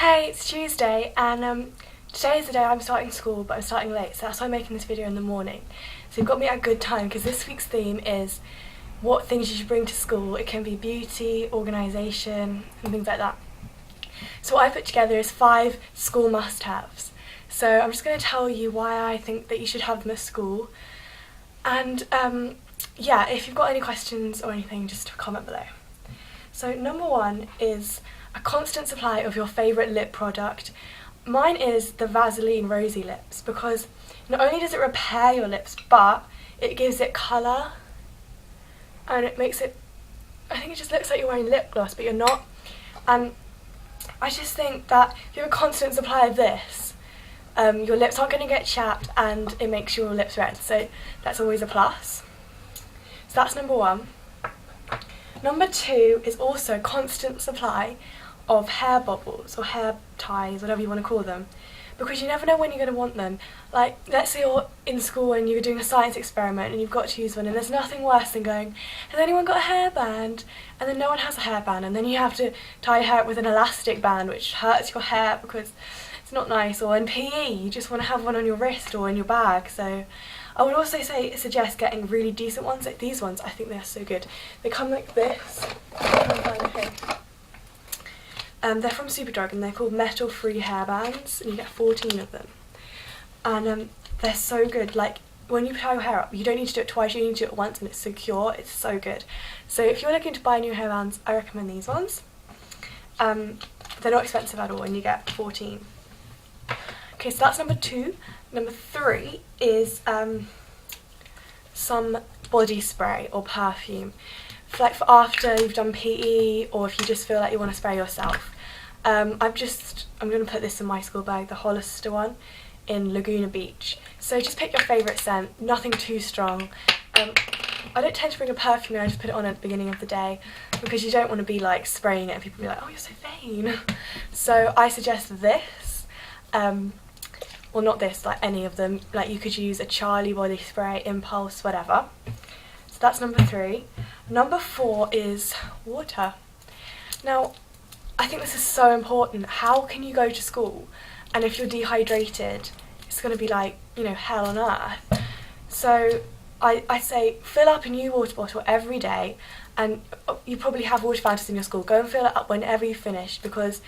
Hey, it's Tuesday and today is the day I'm starting school, but I'm starting late, so that's why I'm making this video in the morning. So you've got me at a good time because this week's theme is what things you should bring to school. It can be beauty, organisation and things like that. So what I put together is 5 school must-haves. So I'm just going to tell you why I think that you should have them at school. And yeah, if you've got any questions or anything, just comment below. So number 1 is a constant supply of your favourite lip product. Mine is the Vaseline Rosy Lips because not only does it repair your lips, but it gives it colour and it makes it, I think it just looks like you're wearing lip gloss but you're not. And I just think that if you have a constant supply of this, your lips aren't going to get chapped and it makes your lips red, so that's always a plus. So that's number 1. Number 2 is also constant supply of hair bubbles or hair ties, whatever you want to call them, because you never know when you're going to want them. Like, let's say you're in school and you're doing a science experiment and you've got to use one, and there's nothing worse than going, has anyone got a hairband? And then no one has a hairband, and then you have to tie your hair up with an elastic band, which hurts your hair because it's not nice. Or in PE, you just want to have one on your wrist or in your bag. So I would also suggest getting really decent ones, like these ones. I think they're so good. They come like this. They're from Superdrug and they're called metal-free hairbands, and you get 14 of them. And they're so good. Like, when you tie your hair up, you don't need to do it twice, you need to do it once, and it's secure. It's so good. So if you're looking to buy new hairbands, I recommend these ones. They're not expensive at all, and you get 14. Okay, so that's number 2. Number 3 is some body spray or perfume. Like for after you've done PE, or if you just feel like you want to spray yourself. I'm going to put this in my school bag, the Hollister one in Laguna Beach. So just pick your favourite scent, nothing too strong. I don't tend to bring a perfume, I just put it on at the beginning of the day because you don't want to be like spraying it and people be like, oh, you're so vain. So I suggest this, well, not this, like any of them. Like, you could use a Charlie body spray, Impulse, whatever. So that's number 3. Number 4 is water. Now, I think this is so important. How can you go to school and if you're dehydrated, it's going to be like, you know, hell on earth. So I say fill up a new water bottle every day, and you probably have water fountains in your school. Go and fill it up whenever you finish, because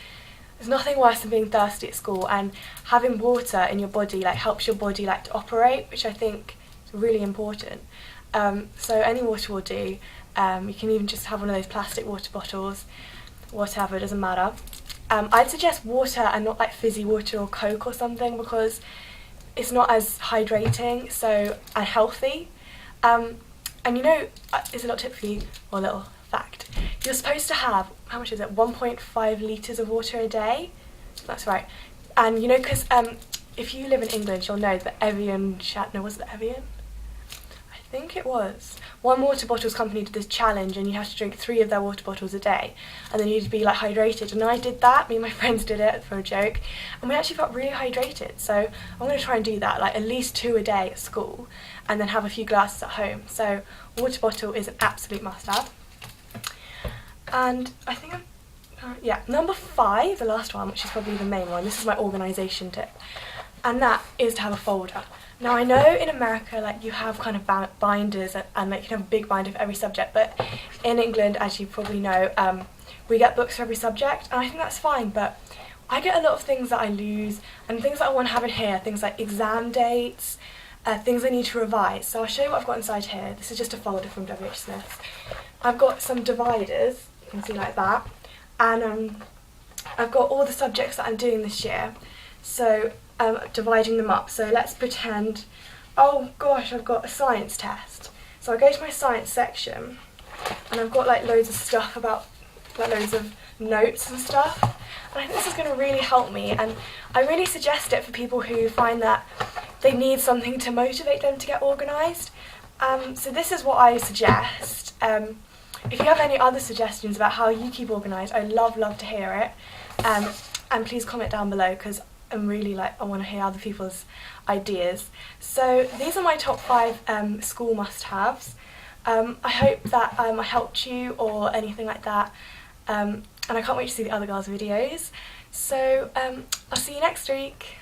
there's nothing worse than being thirsty at school, and having water in your body like helps your body like to operate, which I think is really important. So any water will do. You can even just have one of those plastic water bottles, whatever, it doesn't matter. I'd suggest water and not like fizzy water or Coke or something, because it's not as hydrating and healthy. And you know, it's a little tip for you, or a little fact. You're supposed to have, how much is it, 1.5 litres of water a day? That's right. And you know, because if you live in England, you'll know that Evian, no, was it Evian? I think it was. One water bottles company did this challenge, and you have to drink 3 of their water bottles a day, and then you'd be like hydrated. And I did that, me and my friends did it for a joke, and we actually felt really hydrated. So I'm going to try and do that, like at least 2 a day at school, and then have a few glasses at home. So water bottle is an absolute must-have. And I think yeah, number 5, the last one, which is probably the main one. This is my organisation tip, and that is to have a folder. Now, I know in America, like, you have kind of binders and like you can have a big binder for every subject, but in England, as you probably know, we get books for every subject, and I think that's fine, but I get a lot of things that I lose, and things that I want to have in here, things like exam dates, things I need to revise. So I'll show you what I've got inside here. This is just a folder from WH Smith. I've got some dividers, you can see like that, and I've got all the subjects that I'm doing this year. So dividing them up. So let's pretend, oh gosh, I've got a science test. So I go to my science section, and I've got like loads of stuff about, like loads of notes and stuff. And I think this is going to really help me, and I really suggest it for people who find that they need something to motivate them to get organised. So this is what I suggest. If you have any other suggestions about how you keep organised, I'd love to hear it. And please comment down below, because I'm really I want to hear other people's ideas. So these are my top 5 school must-haves. I hope that I helped you or anything like that. and I can't wait to see the other girls' videos. So I'll see you next week.